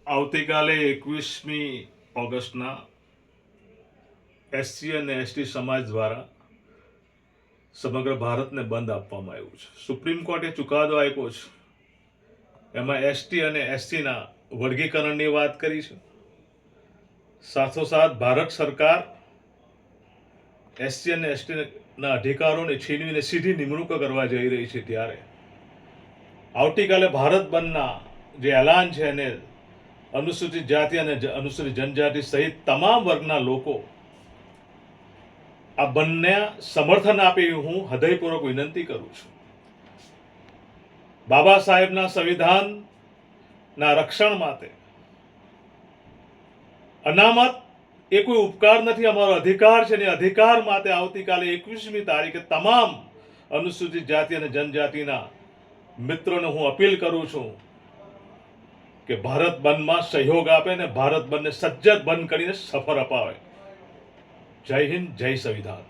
આવતીકાલે 21મી ઓગસ્ટના એસસી અને એસટી સમાજ દ્વારા સમગ્ર ભારતને બંધ આપવામાં આવ્યું છે. સુપ્રીમ કોર્ટે ચુકાદો આપ્યો છે. એમાં એસટી અને એસસીના વર્ગીકરણની વાત કરી છે. સાથોસાથ ભારત સરકાર એસસી અને એસટીના અધિકારોને છીનવીને સીધી નિમણૂક કરવા જઈ રહી છે. ત્યારે આવતીકાલે ભારત બંધના જે એલાન છે એને અનુસૂચિત જાતિ અને અનુસૂચિત જનજાતિ સહિત તમામ વર્ગના લોકો આ બંને સમર્થન આપી હું હૃદયપૂર્વક વિનંતી કરું છું. બાબા સાહેબના સંવિધાનના રક્ષણ માટે અનામત એ કોઈ ઉપકાર નથી, અમારો અધિકાર છે. અને અધિકાર માટે આવતીકાલે 21મી તારીખે તમામ અનુસૂચિત જાતિ અને જનજાતિના મિત્રોને હું અપીલ કરું છું કે ભારત બંધમાં સહયોગ આપે અને ભારત બંધને સજ્જડ બંધ કરીને સફર અપાવે. જય હિન્દ, જય સંવિધાન.